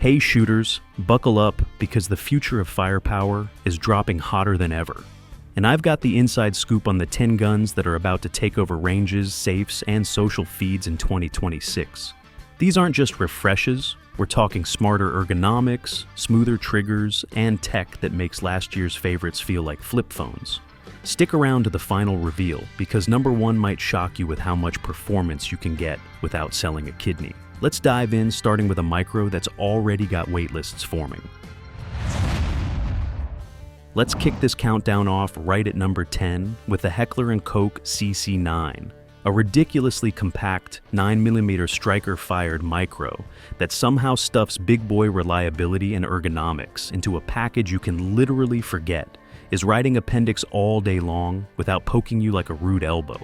Hey shooters, buckle up because the future of firepower is dropping hotter than ever. And I've got the inside scoop on the 10 guns that are about to take over ranges, safes, and social feeds in 2026. These aren't just refreshes, we're talking smarter ergonomics, smoother triggers, and tech that makes last year's favorites feel like flip phones. Stick around to the final reveal because number 1 might shock you with how much performance you can get without selling a kidney. Let's dive in, starting with a micro that's already got waitlists forming. Let's kick this countdown off right at number 10 with the Heckler Koch CC9, a ridiculously compact 9mm striker-fired micro that somehow stuffs big boy reliability and ergonomics into a package you can literally forget is riding appendix all day long without poking you like a rude elbow.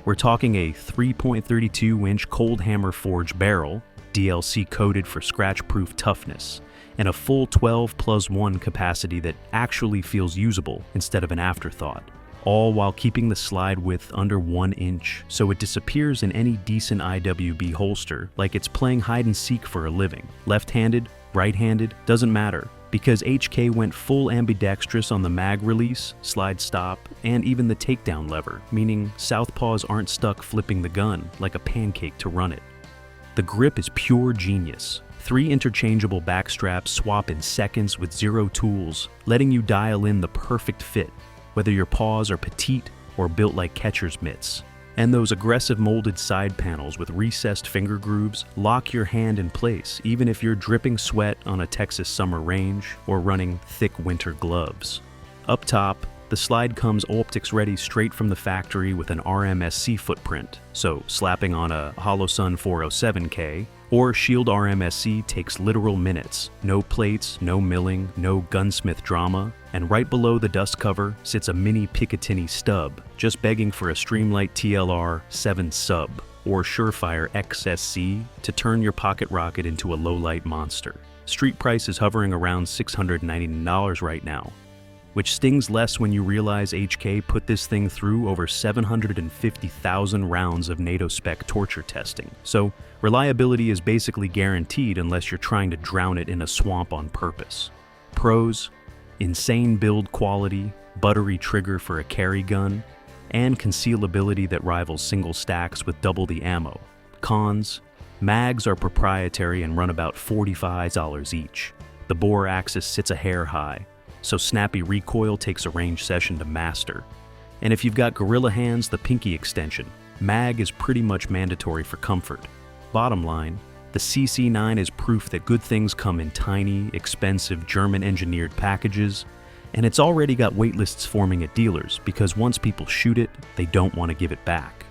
We're talking a 3.32-inch cold hammer forged barrel, DLC coated for scratch-proof toughness, and a full 12+1 capacity that actually feels usable instead of an afterthought, all while keeping the slide width under 1 inch so it disappears in any decent IWB holster like it's playing hide-and-seek for a living. Left-handed, right-handed, doesn't matter, because HK went full ambidextrous on the mag release, slide stop, and even the takedown lever, meaning southpaws aren't stuck flipping the gun like a pancake to run it. The grip is pure genius. 3 interchangeable back straps swap in seconds with 0 tools, letting you dial in the perfect fit, whether your paws are petite or built like catcher's mitts. And those aggressive molded side panels with recessed finger grooves lock your hand in place even if you're dripping sweat on a Texas summer range or running thick winter gloves. Up top, the slide comes optics ready straight from the factory with an RMSC footprint, so slapping on a Holosun 407K or Shield RMSC takes literal minutes. No plates, no milling, no gunsmith drama, and right below the dust cover sits a mini Picatinny stub, just begging for a Streamlight TLR 7 sub or Surefire XSC to turn your pocket rocket into a low-light monster. Street price is hovering around $699 right now, which stings less when you realize HK put this thing through over 750,000 rounds of NATO-spec torture testing. So reliability is basically guaranteed unless you're trying to drown it in a swamp on purpose. Pros: insane build quality, buttery trigger for a carry gun, and concealability that rivals single stacks with double the ammo. Cons: mags are proprietary and run about $45 each. The bore axis sits a hair high, so snappy recoil takes a range session to master. And if you've got gorilla hands, the pinky extension. Mag is pretty much mandatory for comfort. Bottom line, the CC9 is proof that good things come in tiny, expensive, German-engineered packages, and it's already got waitlists forming at dealers because once people shoot it, they don't want to give it back.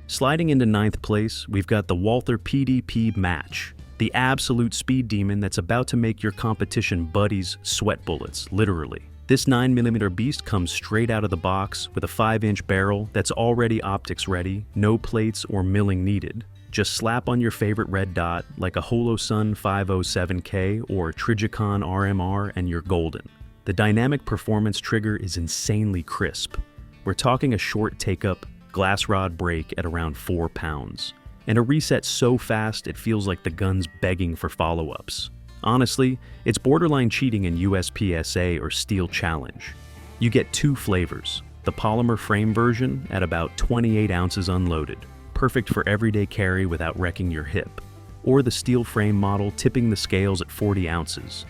Sliding into 9th place, we've got the Walther PDP Match, the absolute speed demon that's about to make your competition buddies sweat bullets, literally. This 9mm beast comes straight out of the box with a 5-inch barrel that's already optics ready, no plates or milling needed. Just slap on your favorite red dot like a Holosun 507K or Trijicon RMR and you're golden. The dynamic performance trigger is insanely crisp. We're talking a short take-up, glass rod break at around 4 pounds. And a reset so fast it feels like the gun's begging for follow-ups. Honestly, it's borderline cheating in USPSA or Steel Challenge. You get 2 flavors, the polymer frame version at about 28 ounces unloaded, perfect for everyday carry without wrecking your hip, or the steel frame model tipping the scales at 40 ounces,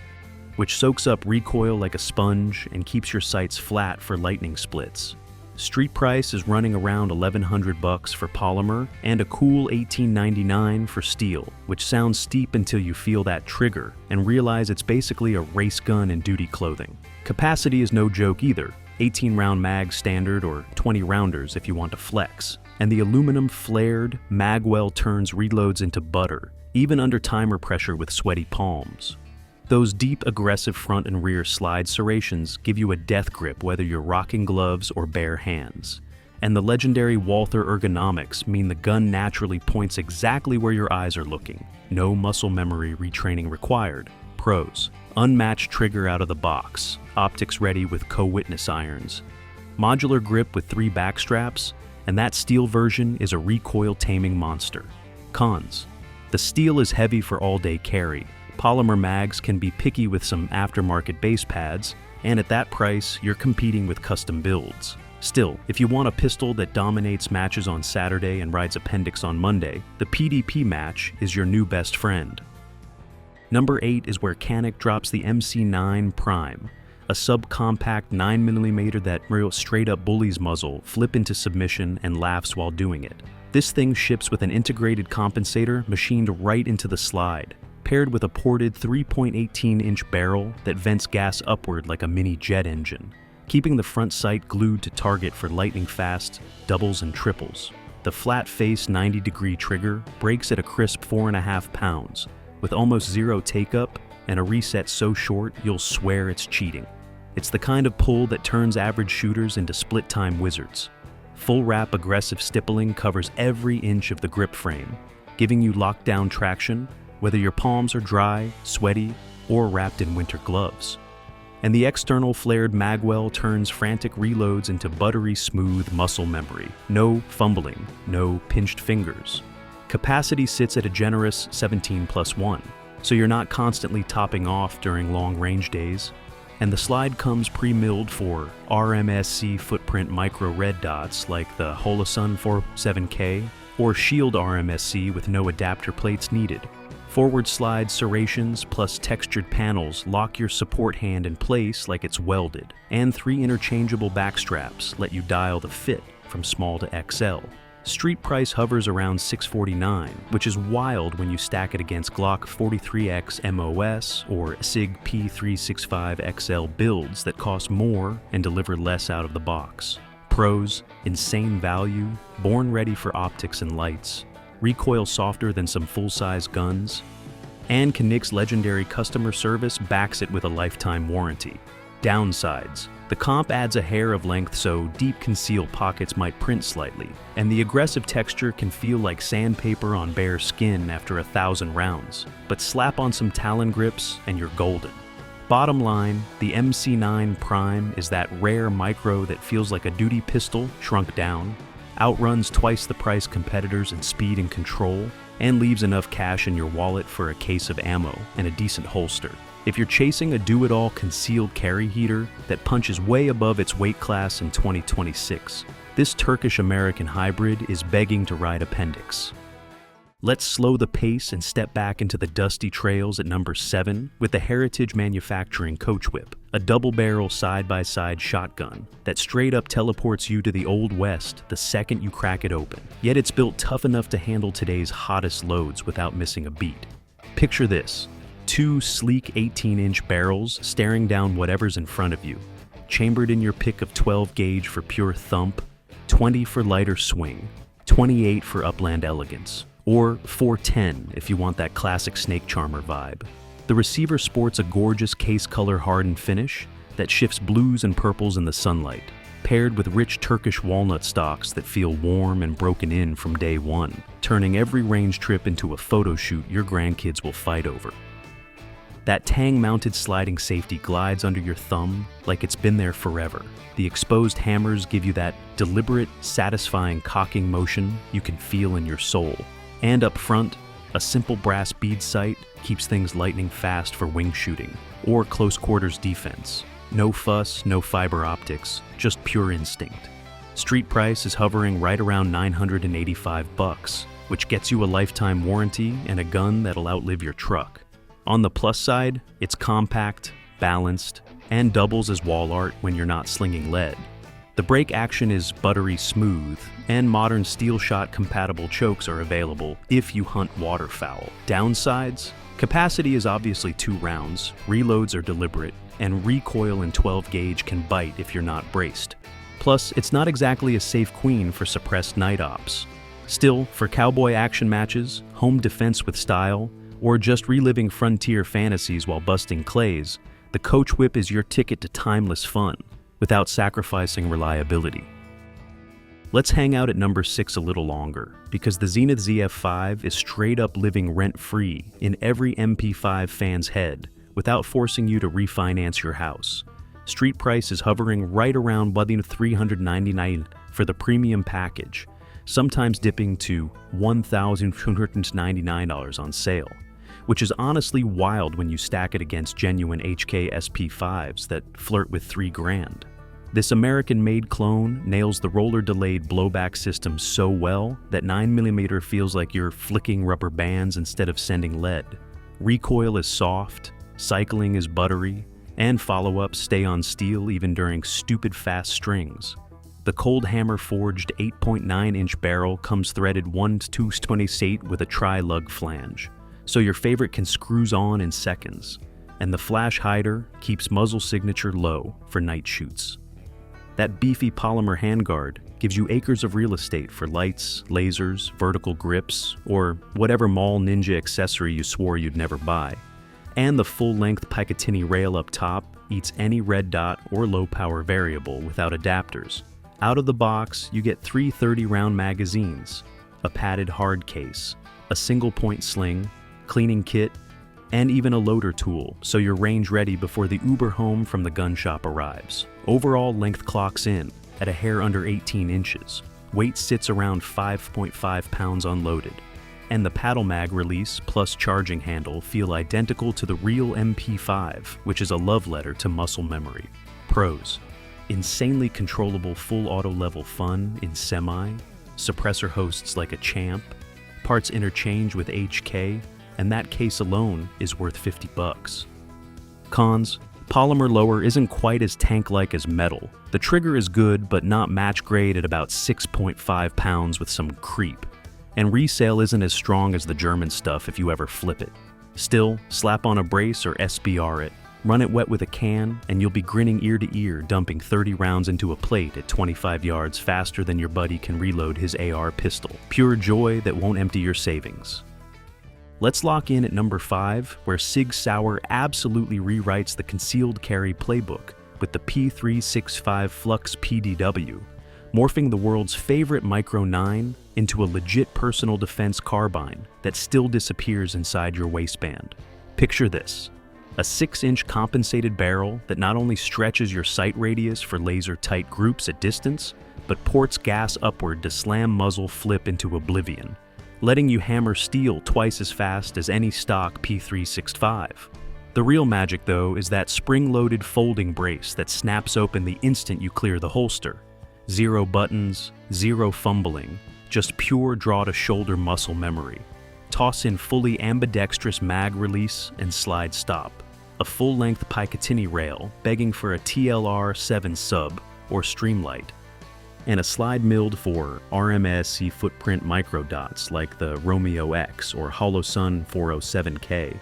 which soaks up recoil like a sponge and keeps your sights flat for lightning splits. Street price is running around $1,100 for polymer and a cool $1,899 for steel, which sounds steep until you feel that trigger and realize it's basically a race gun in duty clothing. Capacity is no joke either, 18-round mag standard or 20 rounders if you want to flex, and the aluminum flared magwell turns reloads into butter, even under timer pressure with sweaty palms. Those deep, aggressive front and rear slide serrations give you a death grip whether you're rocking gloves or bare hands. And the legendary Walther ergonomics mean the gun naturally points exactly where your eyes are looking. No muscle memory retraining required. Pros: unmatched trigger out of the box, optics ready with co-witness irons, modular grip with 3 back straps, and that steel version is a recoil taming monster. Cons: the steel is heavy for all-day carry, Polymer mags can be picky with some aftermarket base pads, and at that price, you're competing with custom builds. Still, if you want a pistol that dominates matches on Saturday and rides Appendix on Monday, the PDP Match is your new best friend. Number 8 is where Canik drops the MC9 Prime, a subcompact 9mm that real straight-up bullies muzzle, flip into submission, and laughs while doing it. This thing ships with an integrated compensator machined right into the slide, paired with a ported 3.18-inch barrel that vents gas upward like a mini jet engine, keeping the front sight glued to target for lightning-fast doubles and triples. The flat-face 90-degree trigger breaks at a crisp 4.5 pounds, with almost zero take-up and a reset so short you'll swear it's cheating. It's the kind of pull that turns average shooters into split-time wizards. Full-wrap aggressive stippling covers every inch of the grip frame, giving you lockdown traction whether your palms are dry, sweaty, or wrapped in winter gloves. And the external flared magwell turns frantic reloads into buttery smooth muscle memory. No fumbling, no pinched fingers. Capacity sits at a generous 17+1, so you're not constantly topping off during long-range days. And the slide comes pre-milled for RMSC footprint micro red dots like the Holosun 47K, or Shield RMSC with no adapter plates needed. Forward slide serrations plus textured panels lock your support hand in place like it's welded, and 3 interchangeable back straps let you dial the fit from small to XL. Street price hovers around $649, which is wild when you stack it against Glock 43X MOS or SIG P365XL builds that cost more and deliver less out of the box. Pros: insane value, born ready for optics and lights, recoil softer than some full-size guns, and Canik's legendary customer service backs it with a lifetime warranty. Downsides: the comp adds a hair of length so deep concealed pockets might print slightly, and the aggressive texture can feel like sandpaper on bare skin after 1,000 rounds, but slap on some Talon grips and you're golden. Bottom line, the MC9 Prime is that rare micro that feels like a duty pistol shrunk down, outruns twice the price competitors in speed and control, and leaves enough cash in your wallet for a case of ammo and a decent holster. If you're chasing a do-it-all concealed carry heater that punches way above its weight class in 2026, this Turkish-American hybrid is begging to ride Appendix. Let's slow the pace and step back into the dusty trails at number 7 with the Heritage Manufacturing Coachwhip, a double-barrel side-by-side shotgun that straight up teleports you to the Old West the second you crack it open. Yet it's built tough enough to handle today's hottest loads without missing a beat. Picture this: 2 sleek 18-inch barrels staring down whatever's in front of you, chambered in your pick of 12-gauge for pure thump, 20 for lighter swing, 28 for upland elegance, or 410 if you want that classic snake charmer vibe. The receiver sports a gorgeous case color hardened finish that shifts blues and purples in the sunlight, paired with rich Turkish walnut stalks that feel warm and broken in from day one, turning every range trip into a photo shoot your grandkids will fight over. That tang-mounted sliding safety glides under your thumb like it's been there forever. The exposed hammers give you that deliberate, satisfying cocking motion you can feel in your soul. And up front, a simple brass bead sight keeps things lightning fast for wing shooting or close quarters defense. No fuss, no fiber optics, just pure instinct. Street price is hovering right around $985, which gets you a lifetime warranty and a gun that'll outlive your truck. On the plus side, it's compact, balanced, and doubles as wall art when you're not slinging lead. The brake action is buttery smooth, and modern steel shot compatible chokes are available if you hunt waterfowl. Downsides: capacity is obviously 2 rounds, reloads are deliberate, and recoil in 12-gauge can bite if you're not braced. Plus, it's not exactly a safe queen for suppressed night ops. Still, for cowboy action matches, home defense with style, or just reliving frontier fantasies while busting clays, the Coachwhip is your ticket to timeless fun, without sacrificing reliability. Let's hang out at number 6 a little longer, because the Zenith ZF-5 is straight up living rent-free in every MP5 fan's head, without forcing you to refinance your house. Street price is hovering right around $399 for the premium package, sometimes dipping to $1,299 on sale, which is honestly wild when you stack it against genuine HK SP5s that flirt with $3,000. This American-made clone nails the roller-delayed blowback system so well that 9mm feels like you're flicking rubber bands instead of sending lead. Recoil is soft, cycling is buttery, and follow-ups stay on steel even during stupid fast strings. The cold hammer-forged 8.9-inch barrel comes threaded 1/228 with a tri-lug flange, so your favorite can screws on in seconds, and the flash hider keeps muzzle signature low for night shoots. That beefy polymer handguard gives you acres of real estate for lights, lasers, vertical grips, or whatever mall ninja accessory you swore you'd never buy. And the full-length Picatinny rail up top eats any red dot or low-power variable without adapters. Out of the box, you get 3 30-round magazines, a padded hard case, a single-point sling, cleaning kit, and even a loader tool, so you're range ready before the Uber home from the gun shop arrives. Overall length clocks in at a hair under 18 inches. Weight sits around 5.5 pounds unloaded. And the paddle mag release plus charging handle feel identical to the real MP5, which is a love letter to muscle memory. Pros: insanely controllable full auto level fun in semi, suppressor hosts like a champ, parts interchange with HK, and that case alone is worth $50. Cons: polymer lower isn't quite as tank-like as metal. The trigger is good, but not match grade at about 6.5 pounds with some creep. And resale isn't as strong as the German stuff if you ever flip it. Still, slap on a brace or SBR it, run it wet with a can, and you'll be grinning ear to ear dumping 30 rounds into a plate at 25 yards faster than your buddy can reload his AR pistol. Pure joy that won't empty your savings. Let's lock in at number 5, where Sig Sauer absolutely rewrites the concealed carry playbook with the P365 FLUX PDW, morphing the world's favorite Micro 9 into a legit personal defense carbine that still disappears inside your waistband. Picture this: a 6-inch compensated barrel that not only stretches your sight radius for laser-tight groups at distance, but ports gas upward to slam muzzle flip into oblivion, letting you hammer steel twice as fast as any stock P365. The real magic, though, is that spring-loaded folding brace that snaps open the instant you clear the holster. 0 buttons, 0 fumbling, just pure draw-to-shoulder muscle memory. Toss in fully ambidextrous mag release and slide stop. A full-length Picatinny rail begging for a TLR 7 sub or Streamlight. And a slide milled for RMSC footprint microdots like the Romeo X or Holosun 407K.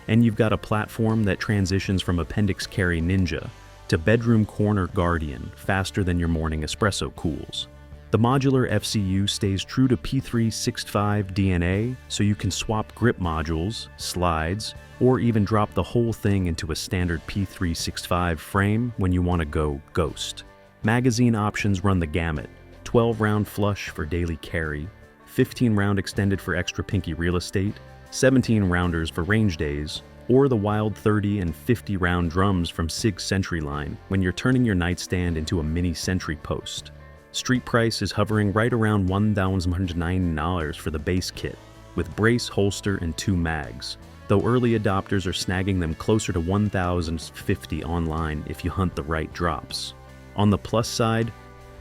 And you've got a platform that transitions from appendix carry ninja to bedroom corner guardian faster than your morning espresso cools. The modular FCU stays true to P365 DNA, so you can swap grip modules, slides, or even drop the whole thing into a standard P365 frame when you want to go ghost. Magazine options run the gamut: 12-round flush for daily carry, 15-round extended for extra pinky real estate, 17-rounders for range days, or the wild 30 and 50-round drums from Sig's Sentry line when you're turning your nightstand into a mini sentry post. Street price is hovering right around $1,190 for the base kit, with brace, holster, and 2 mags, though early adopters are snagging them closer to $1,050 online if you hunt the right drops. On the plus side,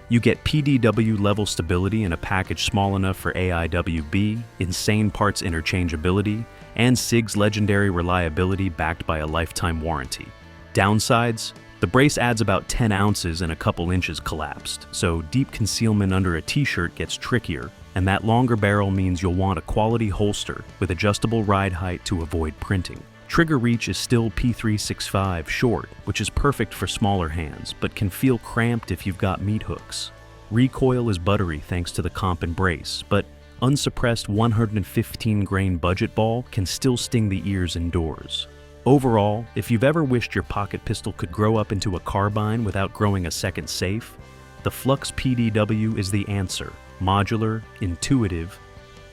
you get PDW level stability in a package small enough for AIWB, insane parts interchangeability, and SIG's legendary reliability backed by a lifetime warranty. Downsides: the brace adds about 10 ounces and a couple inches collapsed, so deep concealment under a t-shirt gets trickier, and that longer barrel means you'll want a quality holster with adjustable ride height to avoid printing. Trigger reach is still P365 short, which is perfect for smaller hands, but can feel cramped if you've got meat hooks. Recoil is buttery thanks to the comp and brace, but unsuppressed 115-grain budget ball can still sting the ears indoors. Overall, if you've ever wished your pocket pistol could grow up into a carbine without growing a second safe, the FLUX PDW is the answer: modular, intuitive,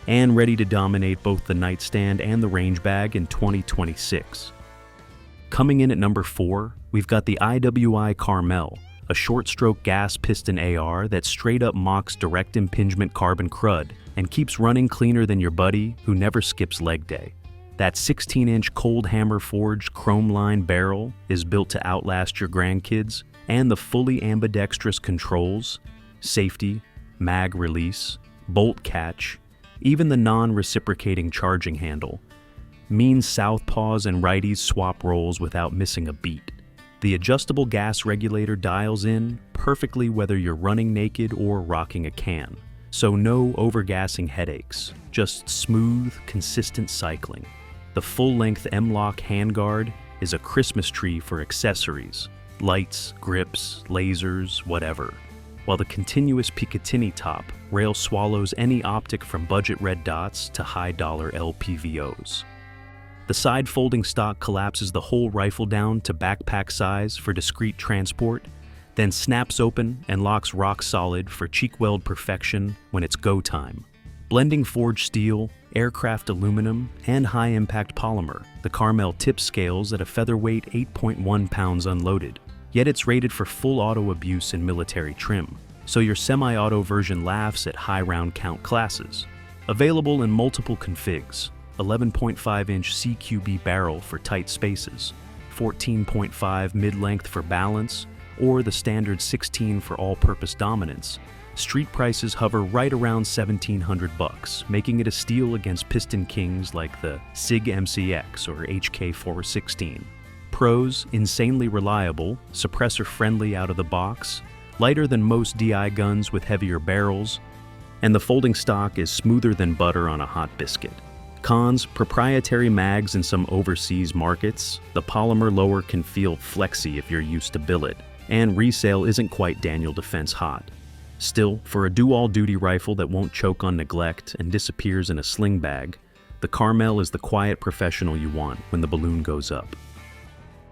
and ready to dominate both the nightstand and the range bag in 2026. Coming in at number 4, we've got the IWI Carmel, a short-stroke gas piston AR that straight up mocks direct impingement carbon crud and keeps running cleaner than your buddy who never skips leg day. That 16-inch cold hammer forged chrome-lined barrel is built to outlast your grandkids, and the fully ambidextrous controls, safety, mag release, bolt catch, even the non-reciprocating charging handle, means southpaws and righties swap roles without missing a beat. The adjustable gas regulator dials in perfectly whether you're running naked or rocking a can. So no overgassing headaches, just smooth, consistent cycling. The full-length M-LOK handguard is a Christmas tree for accessories, lights, grips, lasers, whatever. While the continuous Picatinny top rail swallows any optic from budget red dots to high-dollar LPVOs. The side folding stock collapses the whole rifle down to backpack size for discreet transport, then snaps open and locks rock solid for cheek weld perfection when it's go time. Blending forged steel, aircraft aluminum, and high-impact polymer, the Carmel tips scales at a featherweight 8.1 pounds unloaded. Yet it's rated for full auto abuse in military trim, so your semi-auto version laughs at high round count classes. Available in multiple configs, 11.5-inch CQB barrel for tight spaces, 14.5 mid-length for balance, or the standard 16 for all-purpose dominance. Street prices hover right around $1,700, making it a steal against piston kings like the SIG MCX or HK416. Pros: insanely reliable, suppressor-friendly out of the box, lighter than most DI guns with heavier barrels, and the folding stock is smoother than butter on a hot biscuit. Cons: proprietary mags in some overseas markets, the polymer lower can feel flexy if you're used to billet, and resale isn't quite Daniel Defense hot. Still, for a do-all-duty rifle that won't choke on neglect and disappears in a sling bag, the Carmel is the quiet professional you want when the balloon goes up.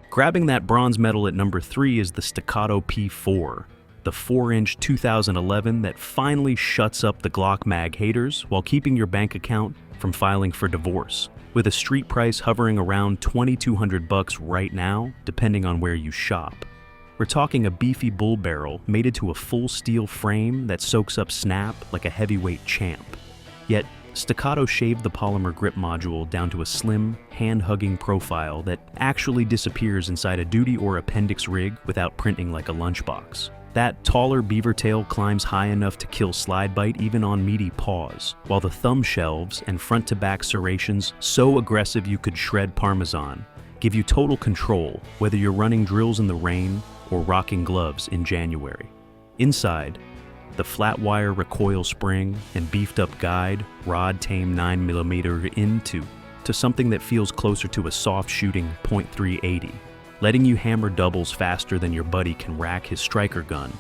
Grabbing that bronze medal at number 3 is the Staccato P4, the 4-inch 2011 that finally shuts up the Glock mag haters while keeping your bank account from filing for divorce, with a street price hovering around $2,200 right now, depending on where you shop. We're talking a beefy bull barrel mated to a full steel frame that soaks up snap like a heavyweight champ. Yet, Staccato shaved the polymer grip module down to a slim, hand-hugging profile that actually disappears inside a duty or appendix rig without printing like a lunchbox. That taller beaver tail climbs high enough to kill slide bite even on meaty paws, while the thumb shelves and front-to-back serrations, so aggressive you could shred Parmesan, give you total control whether you're running drills in the rain or rocking gloves in January. Inside, the flat wire recoil spring and beefed up guide rod tame 9mm into something that feels closer to a soft shooting .380, letting you hammer doubles faster than your buddy can rack his striker gun.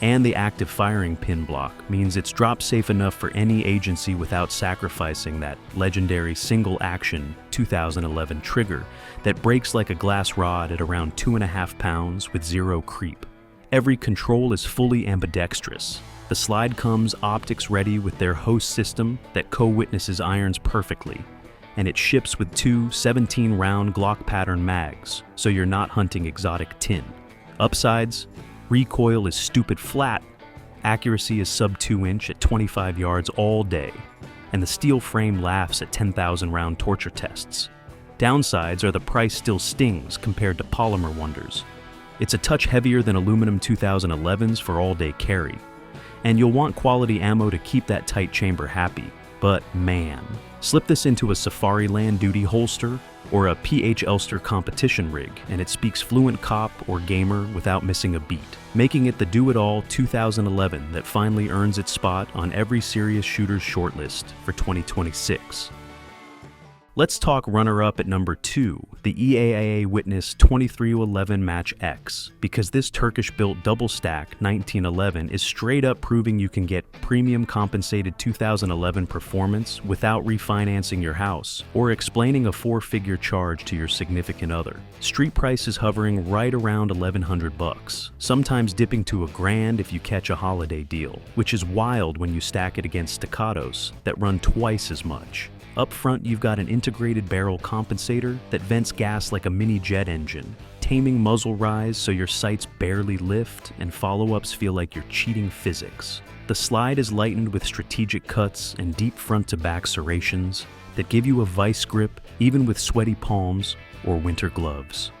And the active firing pin block means it's drop safe enough for any agency without sacrificing that legendary single-action 2011 trigger that breaks like a glass rod at around 2.5 pounds with zero creep. Every control is fully ambidextrous. The slide comes optics ready with their host system that co-witnesses irons perfectly, and it ships with two 17-round Glock pattern mags, so you're not hunting exotic tin. Upsides: recoil is stupid flat, accuracy is sub 2-inch at 25 yards all day, and the steel frame laughs at 10,000 round torture tests. Downsides are the price still stings compared to polymer wonders. It's a touch heavier than aluminum 2011s for all-day carry, and you'll want quality ammo to keep that tight chamber happy. But man, slip this into a Safari Land duty holster or a PH Elster competition rig, and it speaks fluent cop or gamer without missing a beat, making it the do-it-all 2011 that finally earns its spot on every serious shooter's shortlist for 2026. Let's talk runner-up at number 2, the EAA Witness 2311 Match X, because this Turkish-built double-stack 1911 is straight-up proving you can get premium compensated 2011 performance without refinancing your house or explaining a 4-figure charge to your significant other. Street price is hovering right around $1,100, sometimes dipping to $1,000 if you catch a holiday deal, which is wild when you stack it against Staccatos that run twice as much. Up front, you've got an integrated barrel compensator that vents gas like a mini jet engine, taming muzzle rise so your sights barely lift and follow-ups feel like you're cheating physics. The slide is lightened with strategic cuts and deep front-to-back serrations that give you a vice grip even with sweaty palms or winter gloves.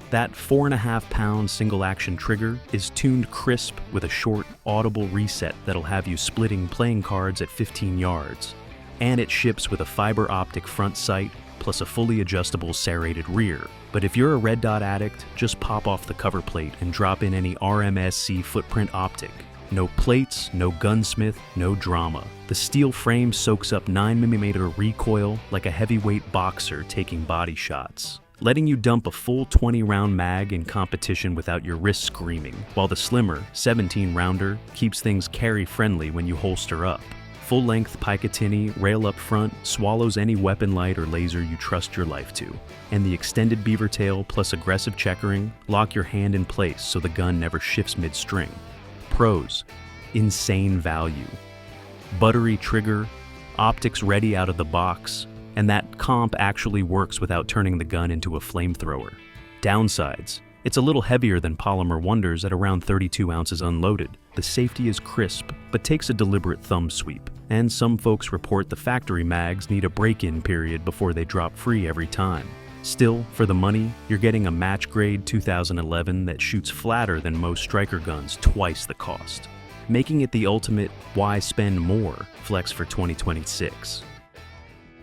That 4.5-pound single-action trigger is tuned crisp with a short, audible reset that'll have you splitting playing cards at 15 yards. And it ships with a fiber optic front sight plus a fully adjustable serrated rear. But if you're a red dot addict, just pop off the cover plate and drop in any RMSC footprint optic. No plates, no gunsmith, no drama. The steel frame soaks up 9mm recoil like a heavyweight boxer taking body shots, letting you dump a full 20-round mag in competition without your wrists screaming, while the slimmer 17-rounder keeps things carry-friendly when you holster up. Full-length Picatinny rail up front swallows any weapon light or laser you trust your life to, and the extended beaver tail plus aggressive checkering lock your hand in place so the gun never shifts mid-string. Pros: insane value, buttery trigger, optics ready out of the box, and that comp actually works without turning the gun into a flamethrower. Downsides: it's a little heavier than Polymer Wonders at around 32 ounces unloaded. The safety is crisp, but takes a deliberate thumb sweep, and some folks report the factory mags need a break-in period before they drop free every time. Still, for the money, you're getting a match-grade 2011 that shoots flatter than most striker guns twice the cost, making it the ultimate why spend more flex for 2026.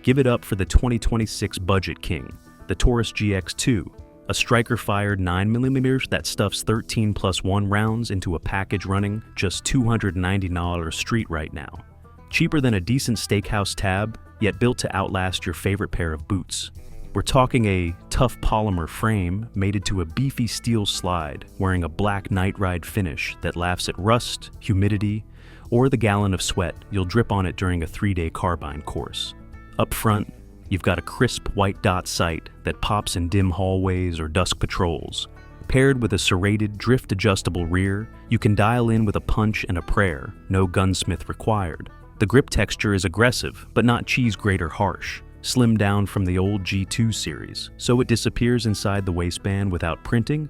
Give it up for the 2026 budget king, the Taurus GX2, a striker-fired 9mm that stuffs 13+1 rounds into a package running just $290 street right now. Cheaper than a decent steakhouse tab, yet built to outlast your favorite pair of boots. We're talking a tough polymer frame mated to a beefy steel slide wearing a black night ride finish that laughs at rust, humidity, or the gallon of sweat you'll drip on it during a 3-day carbine course. Up front, you've got a crisp white dot sight that pops in dim hallways or dusk patrols. Paired with a serrated, drift-adjustable rear, you can dial in with a punch and a prayer, no gunsmith required. The grip texture is aggressive, but not cheese grater harsh. Slimmed down from the old G2 series, so it disappears inside the waistband without printing,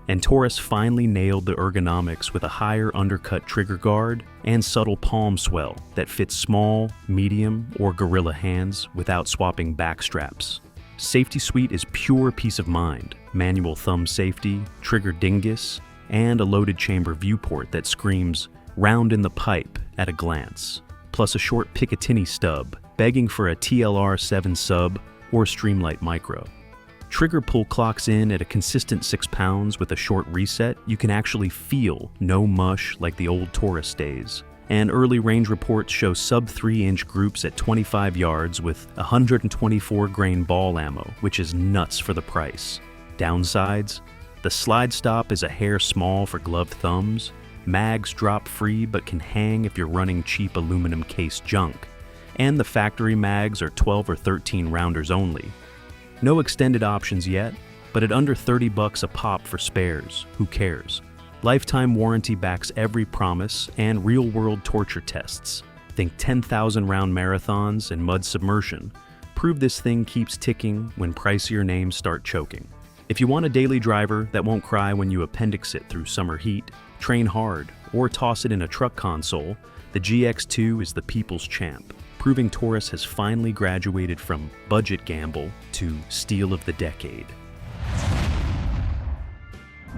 and Taurus finally nailed the ergonomics with a higher undercut trigger guard and subtle palm swell that fits small, medium, or gorilla hands without swapping back straps. Safety suite is pure peace of mind, manual thumb safety, trigger dingus, and a loaded chamber viewport that screams round in the pipe at a glance, plus a short Picatinny stub begging for a TLR 7 sub or Streamlight Micro. Trigger pull clocks in at a consistent 6 pounds with a short reset. You can actually feel no mush like the old Taurus days. And early range reports show sub 3-inch groups at 25 yards with 124 grain ball ammo, which is nuts for the price. Downsides: the slide stop is a hair small for gloved thumbs. Mags drop free but can hang if you're running cheap aluminum case junk. And the factory mags are 12 or 13 rounders only. No extended options yet, but at under $30 a pop for spares, who cares? Lifetime warranty backs every promise and real-world torture tests. Think 10,000-round marathons and mud submersion. Prove this thing keeps ticking when pricier names start choking. If you want a daily driver that won't cry when you appendix it through summer heat, train hard, or toss it in a truck console, the GX2 is the people's champ, proving Taurus has finally graduated from budget gamble to steal of the decade.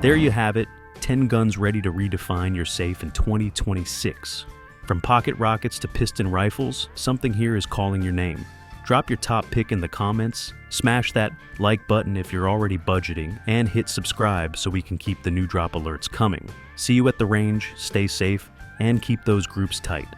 There you have it, 10 guns ready to redefine your safe in 2026. From pocket rockets to piston rifles, something here is calling your name. Drop your top pick in the comments, smash that like button if you're already budgeting, and hit subscribe so we can keep the new drop alerts coming. See you at the range, stay safe, and keep those groups tight.